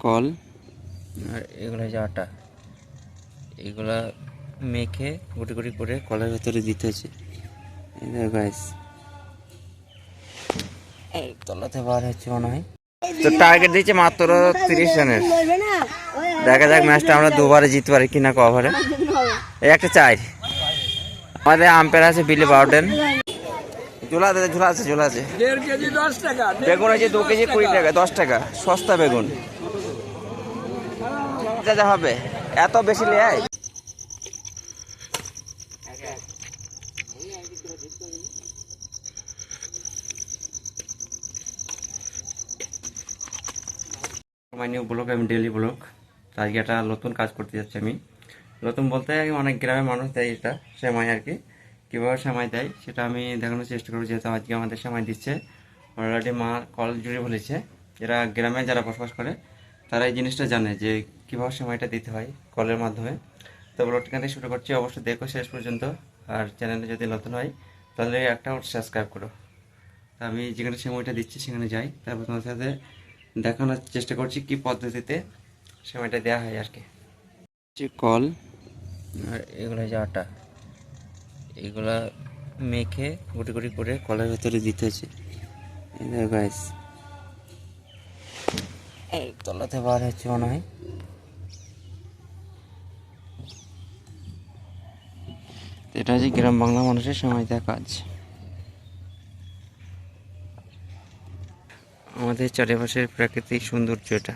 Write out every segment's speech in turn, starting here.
Call আর এগুলো হচ্ছে আটা, এগুলা মেখে গুটি গুটি করে কলের ভেতরে দিতে হচ্ছে। এই দেখো গাইস, এই তলাতে বার হচ্ছে মনে হয়। তো টার্গেট দিচ্ছে মাত্র 30 রানের। দেখা যাক ম্যাচটা আমরা দুবারে জিততে পারি কিনা কভারে। এই একটা চাই, আমাদের আম্পায়ার আছে বিলি বাউডেন। ঝোলা আছে ঝোলা আছে। 1.5 কেজি 10 টাকা, বেগুন আছে 2 কেজি 20 টাকা, 10 টাকা সস্তা বেগুন। যা হবে এত বেশি লেয়। নিউ ব্লগ, আমি ডেইলি ব্লগ। আজকে একটা নতুন কাজ করতে যাচ্ছি আমি। নতুন বলতে অনেক গ্রামের মানুষ দেয় এটা সেমাই আর কি, কীভাবে সেমাই দেয় সেটা আমি দেখানোর চেষ্টা করবো। যেহেতু আজকে আমাদের সেমাই দিচ্ছে, অলরেডি মা কল জুড়ে বলেছে। এরা গ্রামে যারা বসবাস করে তারা এই জিনিসটা জানে যে কীভাবে সেমাইটা দিতে হয় কলের মাধ্যমে। তো ব্লগটা থেকে শুরু করছি, অবশ্যই দেখো শেষ পর্যন্ত। আর চ্যানেলে যদি নতুন হয় তাহলে একটা সাবস্ক্রাইব করো। আমি যেখানে সেমাইটা দিচ্ছি সেখানে যাই, তারপর তোমার সাথে দেখানোর চেষ্টা করছি কি পদ্ধতিতে সেমাইটা দেওয়া হয় আর কি। কল আর এগুলো হচ্ছে আটা, এগুলা মেখে গুটি গুটি করে কলের ভেতরে দিতে হচ্ছে। এই দেখো গাইস, এই তলাতে বার হচ্ছে মনে হয়। এটা হচ্ছে গ্রাম বাংলা মানুষের সেমাই দেওয়া কাজ। আমাদের চারিপাশের প্রাকৃতিক সৌন্দর্য এটা।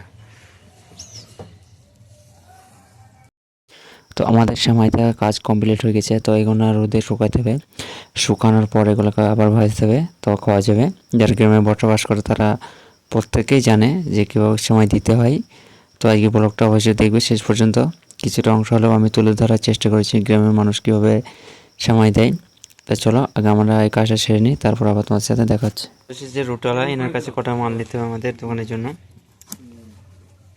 তো আমাদের সেমাইটা কাজ কমপ্লিট হয়ে গেছে। তো এগুলো রোদে শুকাতে হবে, শুকানোর পর এগুলোকে আবার ভাজতে হবে, তো খাওয়া যাবে। যারা গ্রামে বসবাস করে তারা প্রত্যেকেই জানে যে কীভাবে সেমাই দিতে হয়। তো আজকে ব্লগটা অবশ্যই দেখবে শেষ পর্যন্ত। কিছুটা অংশ হলেও আমি তুলে ধরার চেষ্টা করেছি গ্রামের মানুষ কীভাবে সেমাই দেয়। তা চলো আগে আমরা এই কাজটা সেরে নিই, তারপর আবার তোমার সাথে দেখাচ্ছি। যে রুটালা এনার কাছে কটা মাল নিতে হবে আমাদের দোকানের জন্য।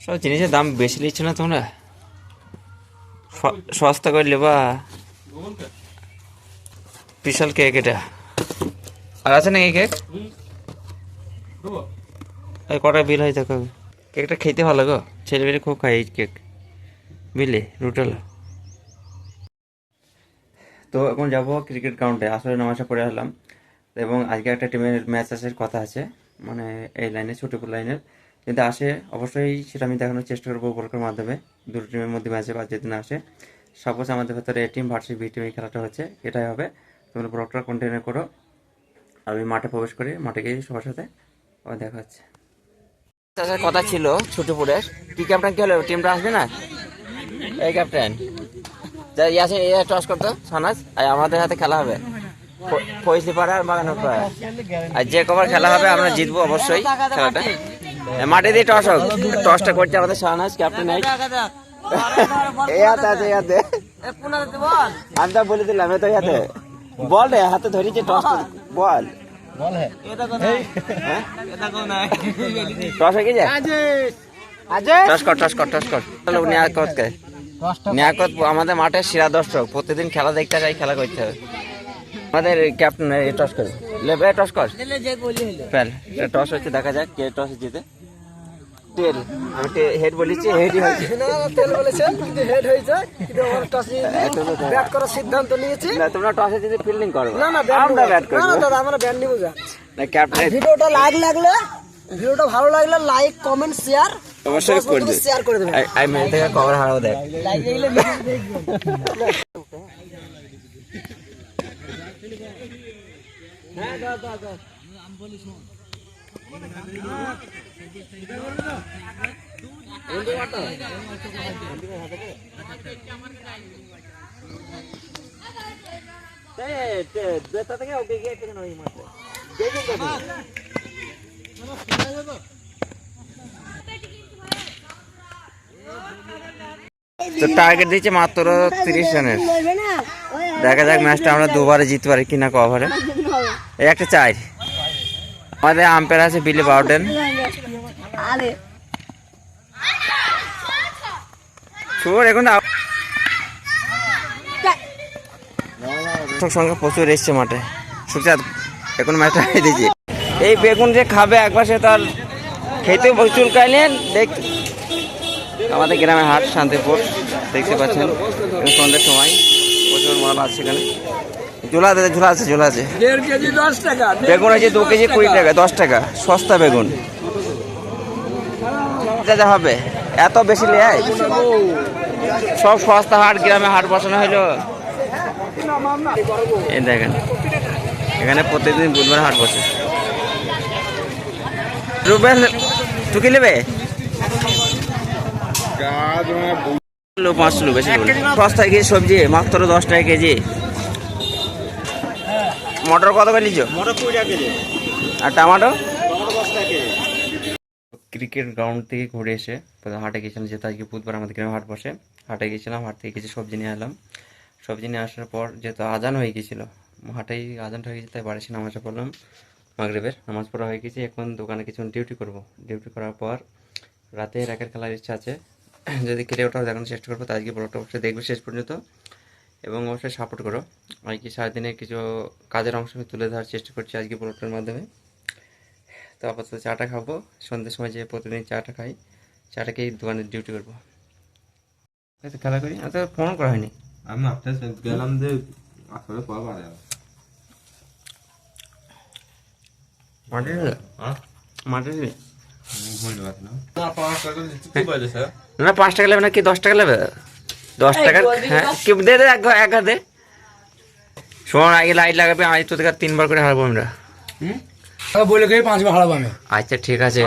সব জিনিসের দাম বেশি নিচ্ছ না তোমরা, সস্তা করে নেবা। বিশাল কেক এটা, আর আছে না এই কেক? এই কটা বিল হয় দেখো। কেকটা খেতে ভালো গো, ছেলেমেয়ে খুব খায় এই কেক, বুঝলে রুটালা। তো এখন যাবো ক্রিকেট গ্রাউন্ডে, আসলে নামাজটা পড়ে আসলাম। এবং আজকে একটা টিমের ম্যাচ আসার কথা আছে, মানে এই লাইনে ছোটপুর লাইনের। যদি আসে অবশ্যই সেটা আমি দেখানোর চেষ্টা করবো ব্লগের মাধ্যমে। দুটো টিমের মধ্যে ম্যাচে বা যেদিন আসে, সাপোজ আমাদের ভেতরে এ টিম ভার্সেস বি টিম এই খেলাটা হচ্ছে, এটাই হবে। তোমরা ব্লগটা কন্টিনিউ করো। আমি মাঠে প্রবেশ করি, মাঠে গিয়ে সবার সাথে আবার দেখা হচ্ছে। কথা ছিল ছোটপুরের কি ক্যাপ্টেন কি হলো, টিমটা আসবে না? এই ক্যাপ্টেন ইয়াসিন টস করতো সানাজ, আর আমাদের হাতে খেলা হবে ফয়সলি পাড়া আর বাগানোর পাড়া। আর যে কবার খেলা হবে আমরা জিতবো অবশ্যই খেলাটা। মাঠে দিয়ে টস হোক, টসটা করছে আমাদের সানাজ ক্যাপ্টেন। আমি তো বলে দিলাম তো হাতে বল রে, হাতে ধরেছে টস বল। টস হয়ে গেছে, টস কর। নিয়াকত আমাদের মাঠের সেরা দর্শক, প্রতিদিন খেলা দেখতে যাই, খেলা করতে হবে। আমাদের ক্যাপ্টেন টস করে লেবে, টস কর ফেল। টস হচ্ছে, দেখা যাক কে টস জিতে। টেল, আমি হেড বলেছি, হেডই হয়েছে। তেল বলেছেন কিন্তু হেড হয়েছে, কিন্তু আমরা টসে ব্যাট করার সিদ্ধান্ত নিয়েছি। না তোমরা টসে জিতে ফিল্ডিং করো, না আমরা ব্যাট করব। না দাদা আমরা ব্যাট নিব। যা না ক্যাপ্টেন, ভিডিওটা ভিডিওটা ভালো লাগলে লাইক কমেন্ট শেয়ার অবশ্যই করে দিন, শেয়ার করে দেবেন। আই মেল থেকে কভার হারাও দেখ। লাইক দিলে হ্যাঁ দাদা আমি বলি শুন। তো টার্গেট দিচ্ছে মাত্র 30 রানের। দেখা যাক ম্যাচটা আমরা দুবারে জিততে পারি কিনা কভারে। এই একটা চাই, আমাদের আম্পায়ার আছে বিলি বাউডেন। এখন সঙ্গে প্রচুর এসছে মাঠে, সুচাঁদ এখন ম্যাচটা দিয়েছি। এই বেগুন যে খাবে একবার সে তার খেতে চুলকাইলেন দেখ আমাদের গ্রামের হাট শান্তিপুর দেখতে পাচ্ছেন সন্ধ্যের সময় প্রচুর মাল আছে এখানে ঝোলা আছে ঝোলা আছে ঝোলা আছে 1.5 কেজি 10 টাকা বেগুন আছে 2 কেজি 20 টাকা 10 টাকা সস্তা বেগুন যা হবে এত বেশি নেয় সব সস্তা হাট গ্রামে হাট বসানো হলো এই দেখেন এখানে প্রত্যেকদিন বুধবার হাট বসে রুবেল তুই কি নেবে 5 কিলো বেশি সস্তা কেজি সবজি মাত্র 10 টাকা কেজি মটর কত করে নিচ্ছ মটর 20 টাকা কেজি আর টমেটো টমেটো 10 টাকা কেজি ক্রিকেট গ্রাউন্ড থেকে ঘুরে এসে হাটে গেছিলাম যেহেতু আজকে বুধবার আমাদের গ্রামে হাট বসে হাটে গেছিলাম হাট থেকে কিছু সবজি নিয়ে এলাম সবজি নিয়ে আসার পর যেহেতু আজান হয়ে গেছিলো হাটেই আজানটা হয়ে গেছে তাই বাড়ি এসে নামাজটা পড়লাম মাগরিবের নামাজ পড়া হয়ে গেছে এখন দোকানে কিছু ডিউটি করব ডিউটি করার পর রাতে র্যাকেট খেলার ইচ্ছা আছে যদি কেটে ওঠাও দেখানোর চেষ্টা করবো তাই আজকে ব্লগটা অবশ্যই দেখবে শেষ পর্যন্ত এবং অবশ্যই সাপোর্ট করো আমি কি সারাদিনে কিছু কাজের অংশ আমি তুলে ধরার চেষ্টা করছি আজকে ব্লগটার মাধ্যমে তো আপাতত চাটা খাবো সন্ধ্যের সময় যে প্রতিদিন চাটা খাই চাটা খেয়ে দোকানে ডিউটি করবো খেলা করি তো ফোন করা হয়নি আমি আপনার গেলাম যে আসলে পাওয়া যায় মাঠে মাঠে না 5 টাকা নেবে না কি 10 টাকা নেবে 10 টাকার হ্যাঁ কি দে দে এক দে শোন আগে লাইট লাগাবে আজ তো থেকে 3 বার করে হারবো আমরা বলে কে 5 বার হারাবো আমি আচ্ছা ঠিক আছে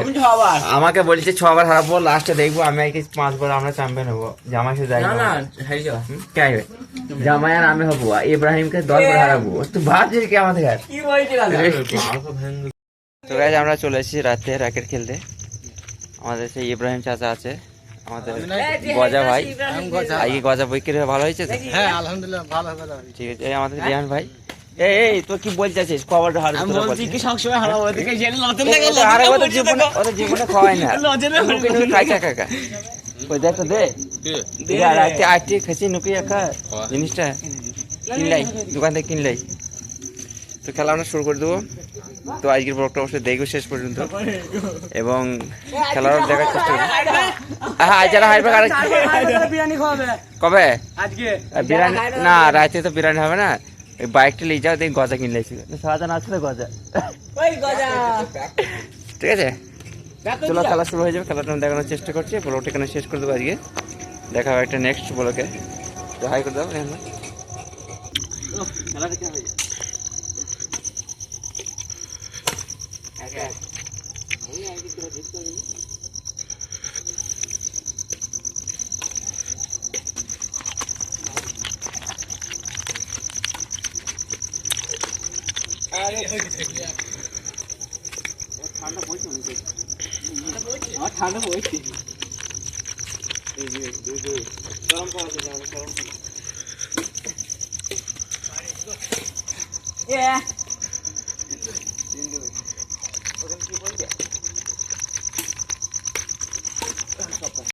আমাকে বলছে 6 বার হারাবো লাস্টে দেখবো আমি আজকে 5 বার আমরা চ্যাম্পিয়ন হবো জামাই সাথে যাই না হারি যাও কে হবে জামাই আর আমি হবো ইব্রাহিমকে 10 বার হারাবো তুই ভাবছিস কি আমাদের আর কি বলছিস তো গাইস আমরা চলে এসেছি রাতে র্যাকেট খেলতে আমাদের সেই ইব্রাহিম চাচা আছে আমাদের গজা ভাই আজকে গজা বিক্রি ভালো হয়েছে তো হ্যাঁ আলহামদুলিল্লাহ ভালো ভালো ঠিক আছে এই আমাদের রিয়ান ভাই এই তো কি বলছিস খবরটা হার আমি বলছি কি সব সময় হারাবো দেখে জেনে লতেন আরে ওদের জীবনে খাওয়াই না খাই কাকা ওই দেখ তো দে আর আইটি খাসি নুকি একা জিনিসটা কিনলাই দোকান থেকে কিনলাই তো খেলা আমরা শুরু করে দেবো তো আজকের ব্লগটা অবশ্যই দেখবো শেষ পর্যন্ত এবং খেলার দেখার চেষ্টা করবো হ্যাঁ যারা হারবে বিরিয়ানি খাওয়াবে কবে আজকে বিরিয়ানি না রাতে তো বিরিয়ানি হবে না ওই বাইকটা নিয়ে যাও দেখি গজা কিনলে সারাদিন আছে গজা ঠিক আছে চলো খেলা শুরু হয়ে যাবে খেলাটা আমি দেখানোর চেষ্টা করছি ব্লগটা এখানে শেষ করে দেবো আজকে দেখা হবে একটা নেক্সট ব্লগে তো হাই করে দেবো খেলা দেখে হয়ে যায় ঠান্ডা পড়ছে ঠান্ডা পড়ছে গরম খাওয়া গরম